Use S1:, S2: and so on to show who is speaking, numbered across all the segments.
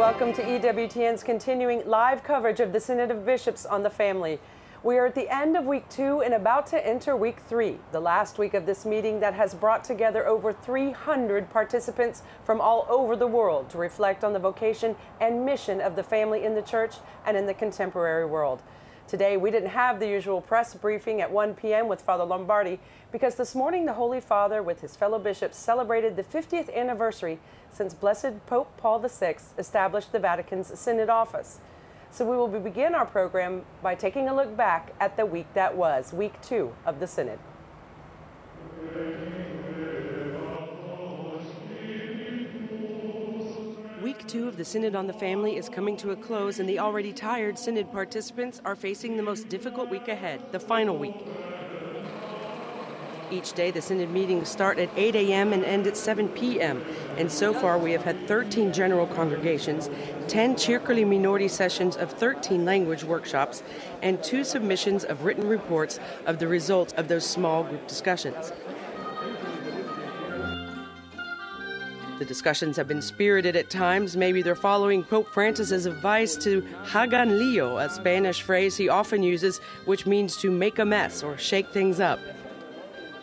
S1: welcome to Ewtn's continuing live coverage of the Synod of Bishops on the Family. We are at the end of week 2 and about to enter week 3, the last week of this meeting that has brought together over 300 participants from all over the world to reflect on the vocation and mission of the family in the church and in the contemporary world. Today, we didn't have the usual press briefing at 1 p.m. with Father Lombardi because this morning the Holy Father with his fellow bishops celebrated the 50th anniversary since Blessed Pope Paul VI established the Vatican's Synod office. So we will begin our program by taking a look back at the week that was, week 2 of the Synod. Week 2 of the Synod on the Family is coming to a close, and the already tired Synod participants are facing the most difficult week ahead, the final week. Each day, the Synod meetings start at 8 a.m. and end at 7 p.m. And so far, we have had 13 general congregations, 10 Circoli Minori sessions of 13 language workshops, and 2 submissions of written reports of the results of those small group discussions. The discussions have been spirited at times. Maybe they're following Pope Francis's advice to hagan lío, a Spanish phrase he often uses, which means to make a mess or shake things up.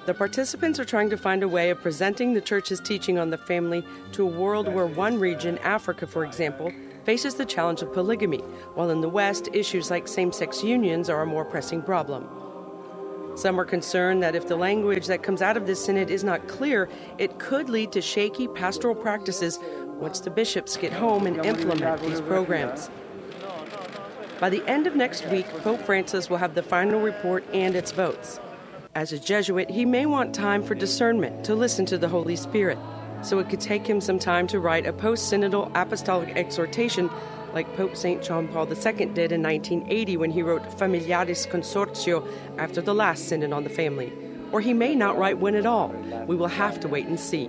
S1: The participants are trying to find a way of presenting the Church's teaching on the family to a world where one region, Africa for example, faces the challenge of polygamy, while in the West, issues like same-sex unions are a more pressing problem. Some are concerned that if the language that comes out of this synod is not clear, it could lead to shaky pastoral practices once the bishops get home and implement these programs. By the end of next week, Pope Francis will have the final report and its votes. As a Jesuit, he may want time for discernment, to listen to the Holy Spirit, so it could take him some time to write a post-synodal apostolic exhortation like Pope St. John Paul II did in 1980 when he wrote Familiaris Consortio after the last Synod on the Family. Or he may not write one at all. We will have to wait and see.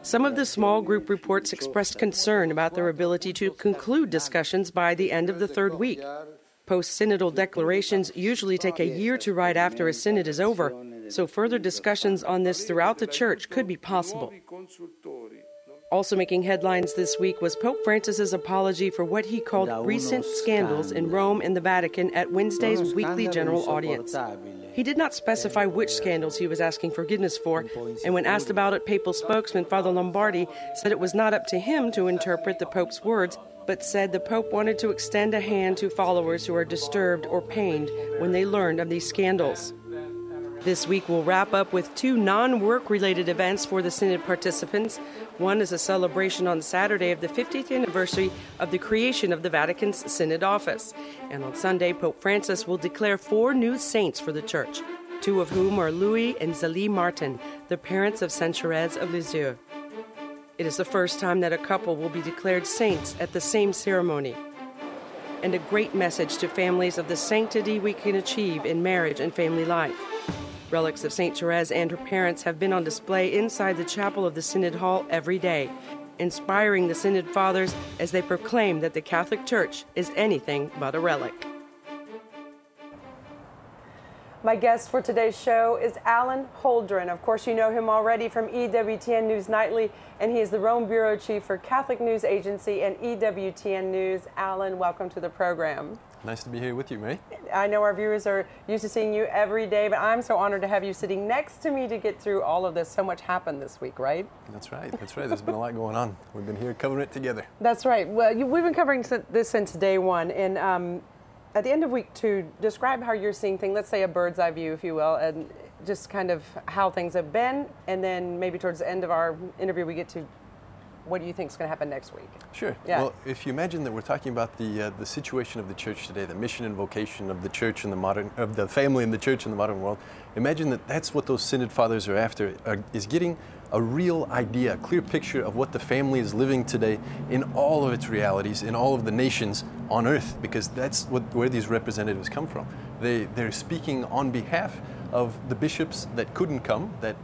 S1: Some of the small group reports expressed concern about their ability to conclude discussions by the end of the 3rd week. Post-synodal declarations usually take a year to write after a synod is over, so further discussions on this throughout the Church could be possible. Also making headlines this week was Pope Francis's apology for what he called recent scandals in Rome and the Vatican at Wednesday's weekly general audience. He did not specify which scandals he was asking forgiveness for, and when asked about it, papal spokesman Father Lombardi said it was not up to him to interpret the Pope's words, but said the Pope wanted to extend a hand to followers who are disturbed or pained when they learned of these scandals. This week we'll wrap up with 2 non-work-related events for the Synod participants. One is a celebration on Saturday of the 50th anniversary of the creation of the Vatican's Synod office. And on Sunday, Pope Francis will declare 4 new saints for the Church, 2 of whom are Louis and Zélie Martin, the parents of Sainte Thérèse of Lisieux. It is the first time that a couple will be declared saints at the same ceremony. And a great message to families of the sanctity we can achieve in marriage and family life. Relics of Sainte Thérèse and her parents have been on display inside the chapel of the Synod Hall every day, inspiring the Synod Fathers as they proclaim that the Catholic Church is anything but a relic. My guest for today's show is Alan Holdren. Of course, you know him already from Ewtn News Nightly, and he is the Rome Bureau Chief for Catholic News Agency and Ewtn News. Alan, welcome to the program.
S2: Nice to be here with you, May.
S1: I know our viewers are used to seeing you every day, but I'm so honored to have you sitting next to me to get through all of this. So much happened this week, right?
S2: That's right. That's right. There's been a lot going on. We've been here covering it together.
S1: That's right. Well, we've been covering this since day one. And at the end of week 2, describe how you're seeing things, let's say a bird's eye view, if you will, and just kind of how things have been. And then maybe towards the end of our interview, we get to what do you think is going to happen next week?
S2: Sure.
S1: Yeah.
S2: Well, if you imagine that we're talking about the situation of the Church today, the mission and vocation of the Church in the modern, of the family in the Church in the modern world, imagine that that's what those Synod Fathers are after, is getting a real idea, a clear picture of what the family is living today in all of its realities, in all of the nations on earth, because that's where these representatives come from. They're speaking on behalf of the bishops that couldn't come, that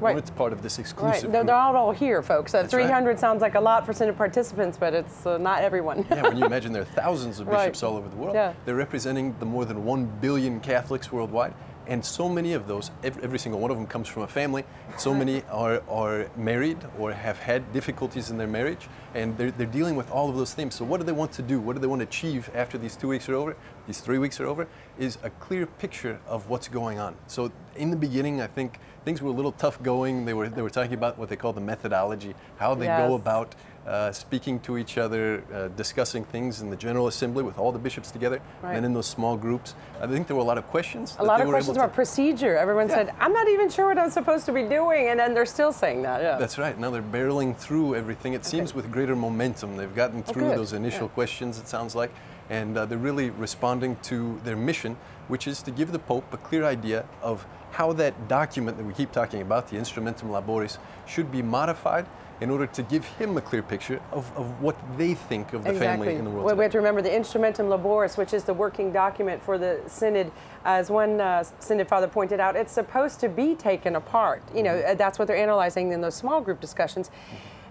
S2: weren't part of this exclusive group.
S1: They're not all here, folks. 300 sounds like a lot for Synod participants, but it's not everyone.
S2: Yeah, when you imagine there are thousands of bishops all over the world,
S1: Yeah.
S2: they're representing the more than 1 billion Catholics worldwide, And so many of those, every single one of them comes from a family. So many are married or have had difficulties in their marriage, and they're dealing with all of those things. So what do they want to do? What do they want to achieve after these 2 weeks are over, these 3 weeks are over, is a clear picture of what's going on. So in the beginning, I think things were a little tough going. They were talking about what they call the methodology, how they go about speaking to each other, discussing things in the General Assembly with all the bishops together, and then in those small groups. I think there were a lot of questions.
S1: A lot of questions about procedure. Everyone said, I'm not even sure what I'm supposed to be doing, and then they're still saying that. Yeah.
S2: That's right. Now they're barreling through everything. It seems with greater momentum. They've gotten through those initial questions, it sounds like, and they're really responding to their mission, which is to give the Pope a clear idea of how that document that we keep talking about, the Instrumentum Laboris, should be modified in order to give him a clear picture of what they think of the family in the world.
S1: Well, we have to remember the Instrumentum Laboris, which is the working document for the Synod. As one Synod Father pointed out, it's supposed to be taken apart. You know, that's what they're analyzing in those small group discussions.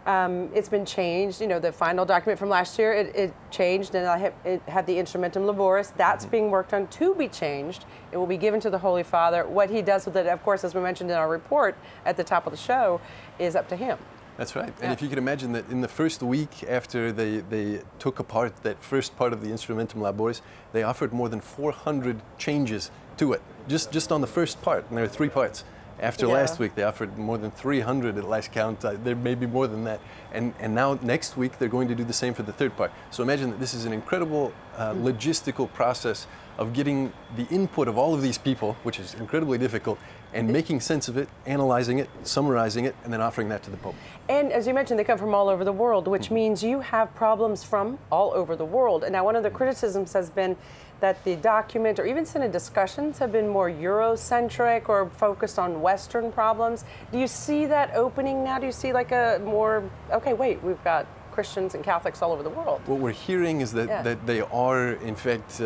S1: It's been changed. You know, the final document from last year, it changed, and it had the Instrumentum Laboris. That's being worked on to be changed. It will be given to the Holy Father. What he does with it, of course, as we mentioned in our report at the top of the show, is up to him.
S2: That's right. And if you can imagine that in the first week after they took apart that first part of the Instrumentum Laboris, they offered more than 400 changes to it, just on the first part, and there are 3 parts. After last week, they offered more than 300 at last count. There may be more than that. And now next week, they're going to do the same for the third part. So imagine that this is an incredible logistical process of getting the input of all of these people, which is incredibly difficult, and making sense of it, analyzing it, summarizing it, and then offering that to the Pope.
S1: And as you mentioned, they come from all over the world, which means you have problems from all over the world. And now one of the criticisms has been that the document or even Synod discussions have been more Eurocentric or focused on Western problems. Do you see that opening now? Do you see like a more, okay, wait, we've got Christians and Catholics all over the world?
S2: What we're hearing is that they are, in fact,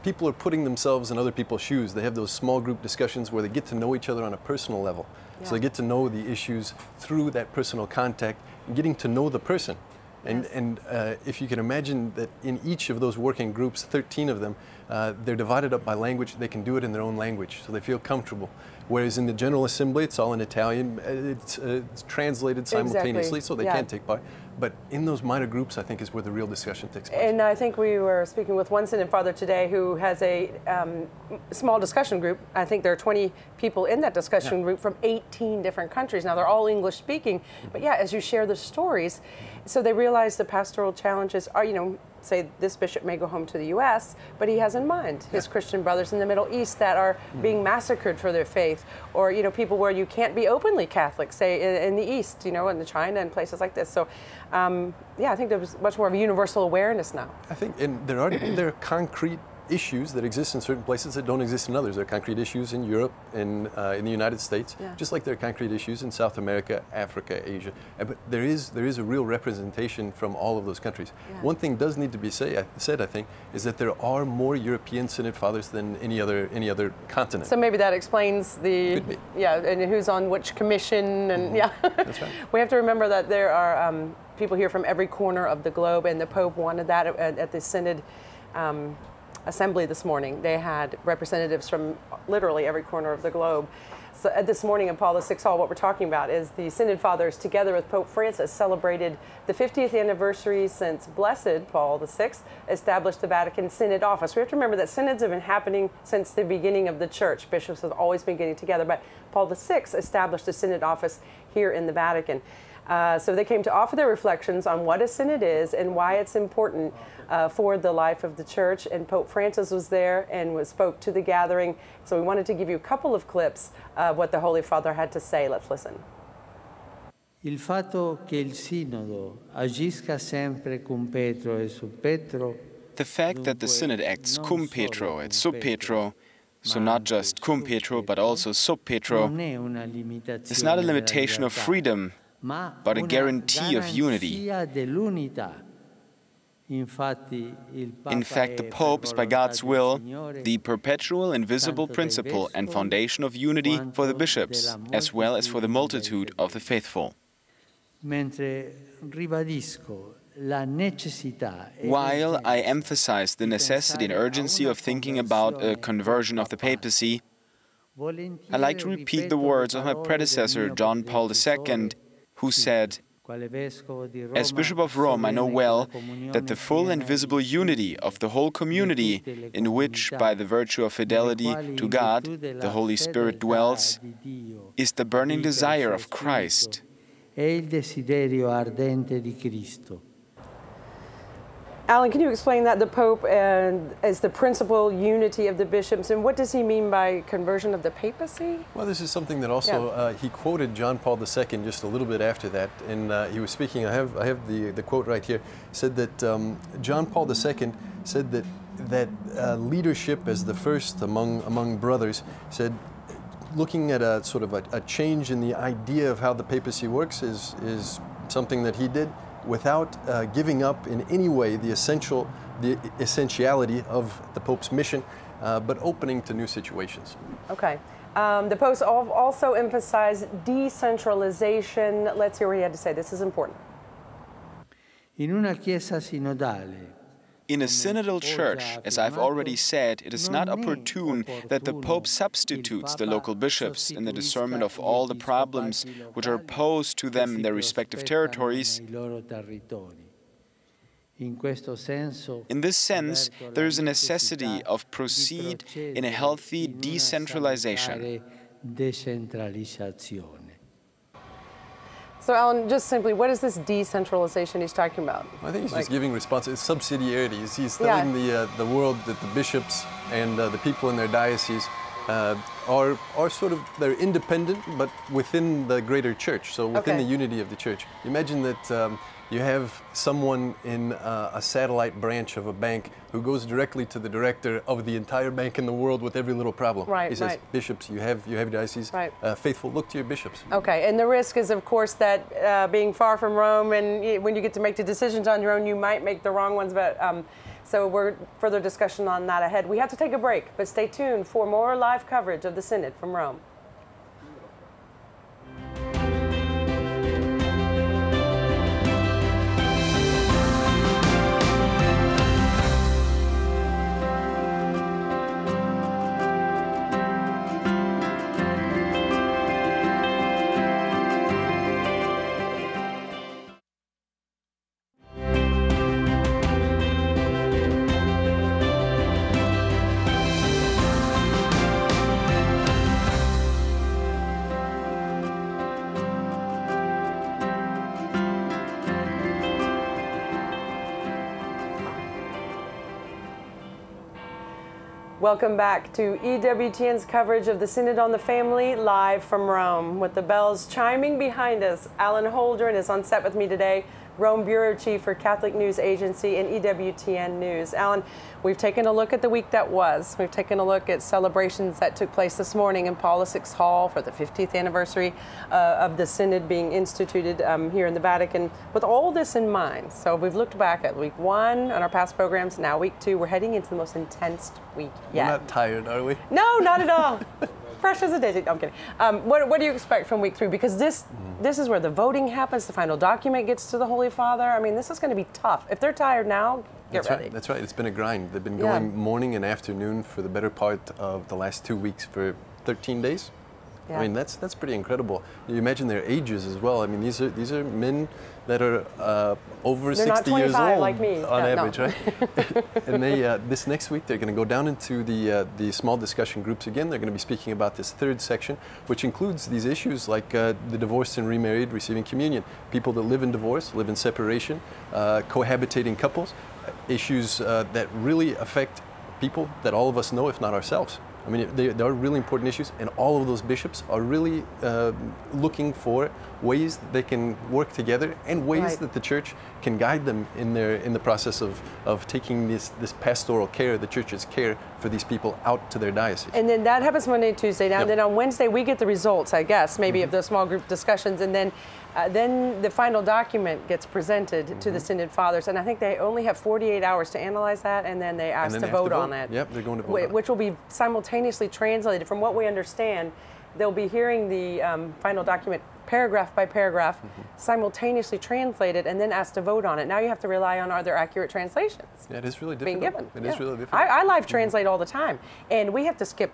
S2: people are putting themselves in other people's shoes. They have those small group discussions where they get to know each other on a personal level. So they get to know the issues through that personal contact, and getting to know the person. And if you can imagine that in each of those working groups, 13 of them, they're divided up by language. They can do it in their own language, so they feel comfortable. Whereas in the General Assembly, it's all in Italian. It's translated simultaneously, so they can't take part. But in those minor groups, I think, is where the real discussion takes place.
S1: And I think we were speaking with one Synod Father today who has a small discussion group. I think there are 20 people in that discussion group from 18 different countries. Now, they're all English speaking. But yeah, as you share the stories, so they realize the pastoral challenges are, you know, say this bishop may go home to the U.S., but he has in mind his Christian brothers in the Middle East that are being massacred for their faith, or, you know, people where you can't be openly Catholic, say in the East, you know, in China and places like this. So, yeah, I think there's much more of a universal awareness now.
S2: I think, and there are concrete issues that exist in certain places that don't exist in others. There are concrete issues in Europe and in the United States, just like there are concrete issues in South America, Africa, Asia. But there is a real representation from all of those countries. One thing does need to be said, I think, is that there are more European Synod Fathers than any other continent.
S1: So maybe that explains the
S2: Could be.
S1: and who's on which commission, and
S2: That's right.
S1: We have to remember that there are people here from every corner of the globe, and the Pope wanted that at the Synod assembly this morning. They had representatives from literally every corner of the globe. So this morning in Paul VI Hall, what we're talking about is the Synod Fathers, together with Pope Francis, celebrated the 50th anniversary since Blessed Paul VI established the Vatican Synod office. We have to remember that synods have been happening since the beginning of the church. Bishops have always been getting together, but Paul VI established a Synod office here in the Vatican. So they came to offer their reflections on what a synod is and why it's important for the life of the church. And Pope Francis was there and spoke to the gathering. So we wanted to give you a couple of clips of what the Holy Father had to say. Let's listen.
S3: Il fatto che il Sinodo agisca sempre cum Petro e sub Petro.
S4: The fact that the Synod acts cum Petro et sub Petro, so not just cum Petro but also sub Petro, is not a limitation of freedom, but a guarantee of unity. In fact, the Pope is, by God's will, the perpetual invisible principle and foundation of unity for the bishops, as well as for the multitude of the faithful.
S3: Mentre ribadisco
S4: While I emphasize the necessity and urgency of thinking about a conversion of the papacy, I like to repeat the words of my predecessor, John Paul II, who said, "As Bishop of Rome, I know well that the full and visible unity of the whole community, in which, by the virtue of fidelity to God, the Holy Spirit dwells, is the burning desire of Christ."
S1: Alan, can you explain that? The Pope is the principal unity of the bishops, and what does he mean by conversion of the papacy?
S2: Well, this is something that also he quoted John Paul II just a little bit after that, and he was speaking. I have the quote right here. Said that John Paul II said that leadership as the first among brothers, said, looking at a sort of a change in the idea of how the papacy works is something that he did, without giving up in any way the essentiality of the Pope's mission, but opening to new situations.
S1: Okay. The Pope also emphasized decentralization. Let's hear what he had to say. This is important.
S3: In una chiesa sinodale,
S4: in a synodal church, as I've already said, it is not opportune that the Pope substitutes the local bishops in the discernment of all the problems which are posed to them in their respective territories. In this sense, there is a necessity of proceed in a healthy decentralization.
S1: So, Alan, just simply, what is this decentralization he's talking about?
S2: I think he's just giving responsibility. It's subsidiarities. He's telling the world that the bishops and the people in their diocese are sort of, they're independent, but within the greater church, so within the unity of the church. Imagine that you have someone in a satellite branch of a bank who goes directly to the director of the entire bank in the world with every little problem.
S1: Right,
S2: he says, bishops, you have diocese, faithful, look to your bishops.
S1: Okay, and the risk is, of course, that being far from Rome, and when you get to make the decisions on your own, you might make the wrong ones, but so we're further discussion on that ahead. We have to take a break, but stay tuned for more live coverage of the Synod from Rome. Welcome back to EWTN's coverage of the Synod on the Family, live from Rome. With the bells chiming behind us, Alan Holdren is on set with me today, Rome Bureau Chief for Catholic News Agency and EWTN News. Alan, we've taken a look at the week that was. We've taken a look at celebrations that took place this morning in Paul VI Hall for the 50th anniversary of the Synod being instituted here in the Vatican. With all this in mind, so we've looked back at week 1 on our past programs, now week 2. We're heading into the most intense week yet.
S2: We're not tired, are we?
S1: No, not at all. Fresh as a daisy. No, I'm kidding. What do you expect from week 3? Because this is where the voting happens, the final document gets to the Holy Father. I mean, this is going to be tough. If they're tired now, get ready.
S2: That's right. It's been a grind. They've been going morning and afternoon for the better part of the last 2 weeks for 13 days. Yeah. I mean, that's pretty incredible. You imagine their ages as well. I mean, these are men that are over 60 years old
S1: like me.
S2: on average, right? And they this next week they're going to go down into the small discussion groups again. They're going to be speaking about this third section, which includes these issues like the divorced and remarried receiving communion, people that live in divorce, live in separation, cohabitating couples, issues that really affect people that all of us know, if not ourselves. I mean, they are really important issues, and all of those bishops are really looking for ways that they can work together and ways that the Church can guide them in the process of taking this pastoral care, the Church's care for these people out to their diocese. And
S1: then that happens Monday, Tuesday. Now, then on Wednesday we get the results, I guess, maybe of the small group discussions, and then the final document gets presented to the Synod Fathers, and I think they only have 48 hours to analyze that, and then they ask to vote on it.
S2: Yep, they're going to vote on it.
S1: Which will be simultaneously translated. From what we understand, they'll be hearing the final document paragraph by paragraph, simultaneously translated, and then asked to vote on it. Now you have to rely on, are there accurate translations?
S2: Yeah, it is really
S1: being
S2: difficult.
S1: given.
S2: It is really difficult.
S1: I live translate all the time, and we have to skip,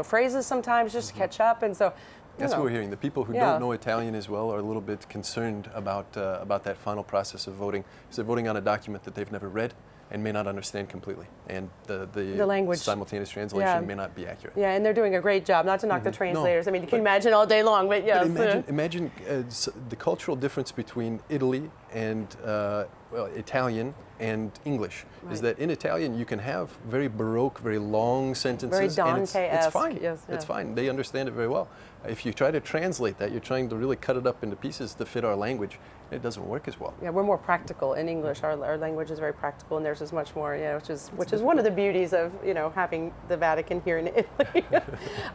S1: phrases sometimes just to catch up, and so.
S2: That's what we're hearing. The people who don't know Italian as well are a little bit concerned about that final process of voting. So they're voting on a document that they've never read and may not understand completely, and the
S1: language
S2: simultaneous translation may not be accurate.
S1: Yeah, and they're doing a great job. Not to knock the translators. No, I mean, you can imagine all day long, but yes.
S2: But imagine the cultural difference between Italy and Italian and English is that in Italian you can have very Baroque, very long sentences.
S1: Very Dante-esque.
S2: And it's fine.
S1: Yes,
S2: it's fine. They understand it very well. If you try to translate that, you're trying to really cut it up into pieces to fit our language. It doesn't work as well.
S1: Yeah, we're more practical in English. Our language is very practical, and theirs is much more, which is one of the beauties of having the Vatican here in Italy.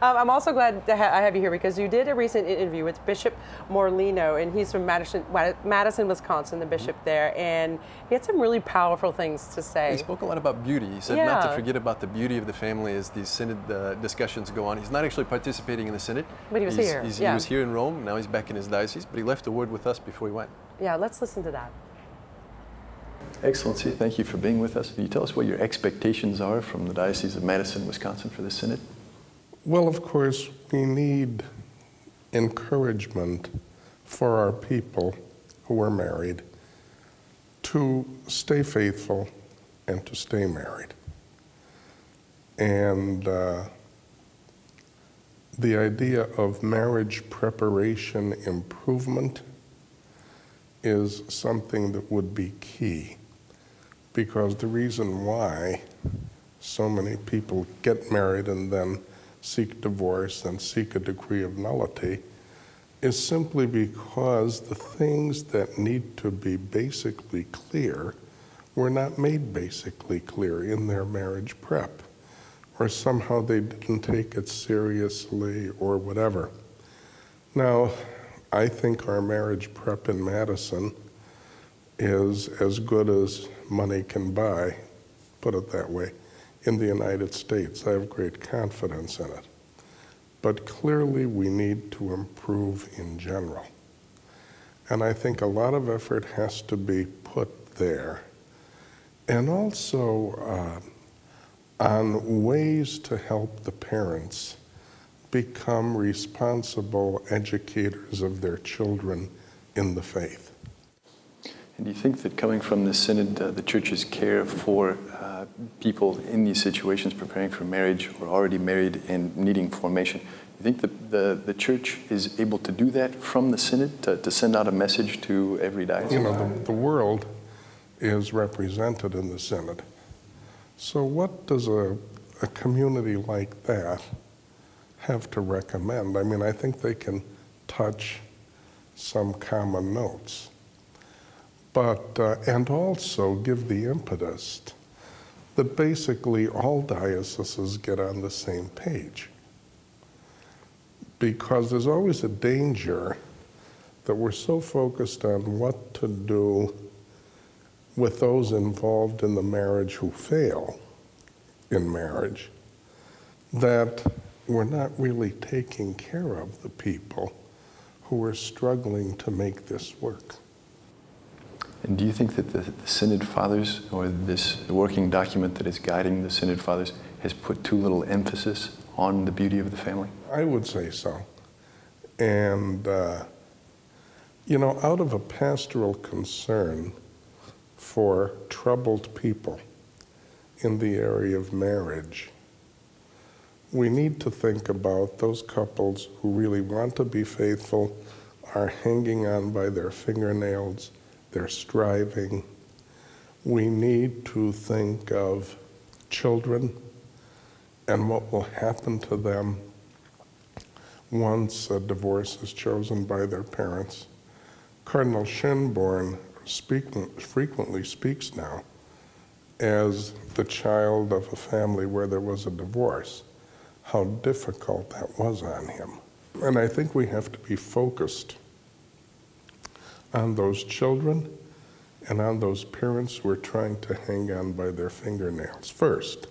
S1: I'm also glad to I have you here because you did a recent interview with Bishop Morlino, and he's from Madison, Wisconsin, the bishop there, and he had some really powerful things to say.
S2: He spoke a lot about beauty. He said not to forget about the beauty of the family as these synod discussions go on. He's not actually participating in the synod.
S1: But he was here.
S2: He was here in Rome. Now he's back in his diocese, but he left a word with us before he went.
S1: Yeah, let's listen to that.
S2: Excellency, thank you for being with us. Can you tell us what your expectations are from the Diocese of Madison, Wisconsin for this synod?
S5: Well, of course, we need encouragement for our people who are married to stay faithful and to stay married. And the idea of marriage preparation improvement is something that would be key, because the reason why so many people get married and then seek divorce and seek a decree of nullity is simply because the things that need to be basically clear were not made basically clear in their marriage prep, or somehow they didn't take it seriously or whatever. Now, I think our marriage prep in Madison is as good as money can buy, put it that way, in the United States. I have great confidence in it. But clearly we need to improve in general. And I think a lot of effort has to be put there. And also on ways to help the parents become responsible educators of their children in the faith.
S2: And do you think that coming from the Synod, the Church's care for people in these situations preparing for marriage or already married and needing formation, you think that the Church is able to do that from the Synod, to send out a message to every diocese?
S5: The world is represented in the Synod. So what does a community like that have to recommend? I mean, I think they can touch some common notes, but and also give the impetus that basically all dioceses get on the same page, because there's always a danger that we're so focused on what to do with those involved in the marriage who fail in marriage that we're not really taking care of the people who are struggling to make this work.
S2: And do you think that the Synod Fathers, or this working document that is guiding the Synod Fathers, has put too little emphasis on the beauty of the family?
S5: I would say so. And, out of a pastoral concern for troubled people in the area of marriage, we need to think about those couples who really want to be faithful, are hanging on by their fingernails, they're striving. We need to think of children and what will happen to them once a divorce is chosen by their parents. Cardinal Schönborn frequently speaks now as the child of a family where there was a divorce, how difficult that was on him. And I think we have to be focused on those children and on those parents who are trying to hang on by their fingernails first.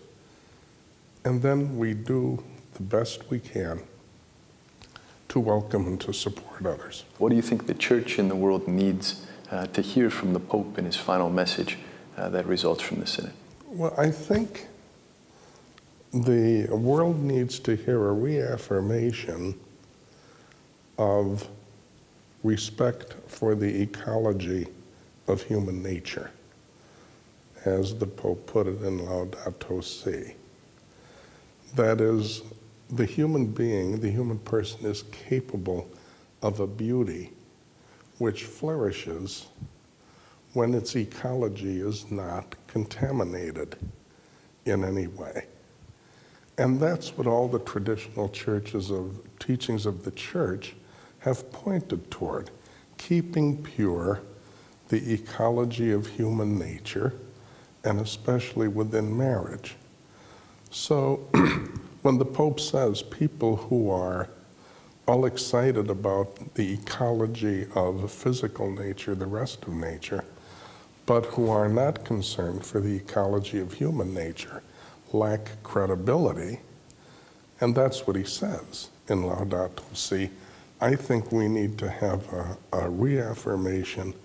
S5: And then we do the best we can to welcome and to support others.
S2: What do you think the Church in the world needs to hear from the Pope in his final message that results from the Synod?
S5: Well, I think the world needs to hear a reaffirmation of respect for the ecology of human nature, as the Pope put it in Laudato Si. That is, the human being, the human person, is capable of a beauty which flourishes when its ecology is not contaminated in any way. And that's what all the traditional teachings of the Church have pointed toward, keeping pure the ecology of human nature, and especially within marriage. So when the Pope says people who are all excited about the ecology of physical nature, the rest of nature, but who are not concerned for the ecology of human nature, lack credibility, and that's what he says in Laudato Si. I think we need to have a reaffirmation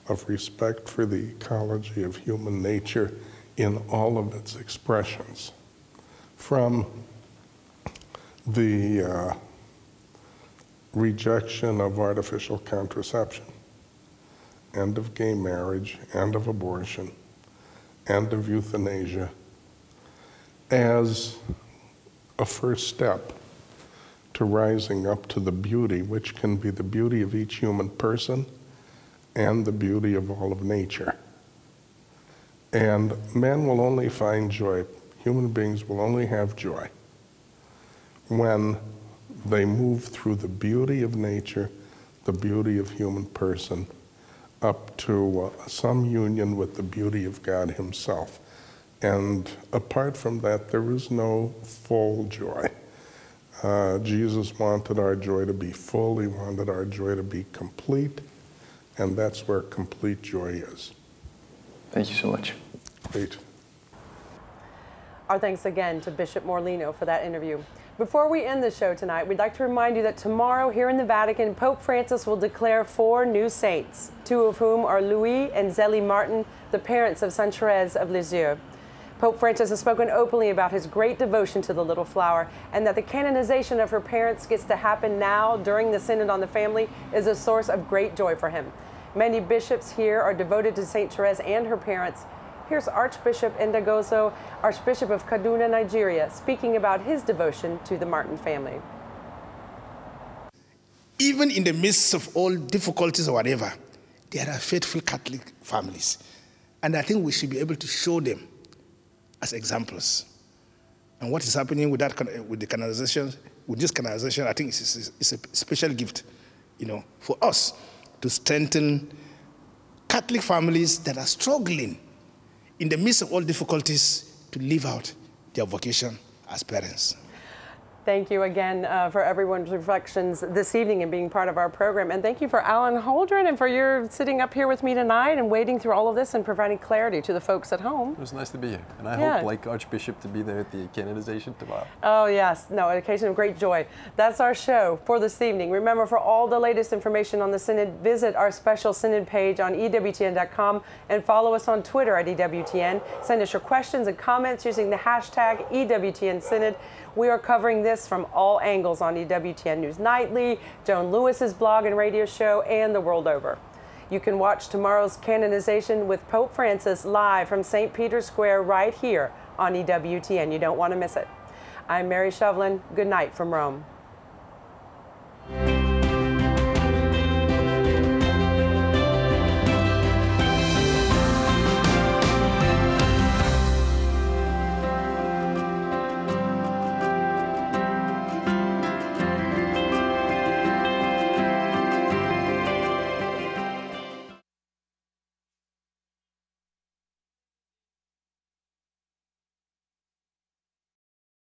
S5: of respect for the ecology of human nature in all of its expressions, from the rejection of artificial contraception, and of gay marriage, and of abortion, and of euthanasia, as a first step to rising up to the beauty, which can be the beauty of each human person and the beauty of all of nature. And man will only find joy, human beings will only have joy when they move through the beauty of nature, the beauty of human person, up to some union with the beauty of God himself. And apart from that, there is no full joy. Jesus wanted our joy to be full, he wanted our joy to be complete, and that's where complete joy is.
S2: Thank you so much.
S5: Great.
S1: Our thanks again to Bishop Morlino for that interview. Before we end the show tonight, we'd like to remind you that tomorrow here in the Vatican, Pope Francis will declare 4 new saints, 2 of whom are Louis and Zélie Martin, the parents of Sainte Therese of Lisieux. Pope Francis has spoken openly about his great devotion to the little flower, and that the canonization of her parents gets to happen now during the Synod on the Family is a source of great joy for him. Many bishops here are devoted to Saint Therese and her parents. Here's Archbishop Ndagozo, Archbishop of Kaduna, Nigeria, speaking about his devotion to the Martin family.
S6: Even in the midst of all difficulties or whatever, there are faithful Catholic families. And I think we should be able to show them as examples. And what is happening with that, with the canonization, with this canonization, I think it's a special gift, for us to strengthen Catholic families that are struggling in the midst of all difficulties to live out their vocation as parents.
S1: Thank you again for everyone's reflections this evening and being part of our program. And thank you for Alan Holdren and for your sitting up here with me tonight and wading through all of this and providing clarity to the folks at home.
S2: It was nice to be here. And I hope, like Archbishop, to be there at the canonization tomorrow. Oh,
S1: yes. No, an occasion of great joy. That's our show for this evening. Remember, for all the latest information on the Synod, visit our special Synod page on EWTN.com and follow us on Twitter at EWTN. Send us your questions and comments using the hashtag EWTN Synod. We are covering this from all angles on EWTN News Nightly, Joan Lewis's blog and radio show, and the world over. You can watch tomorrow's canonization with Pope Francis live from St. Peter's Square right here on EWTN. You don't want to miss it. I'm Mary Shovlin. Good night from Rome.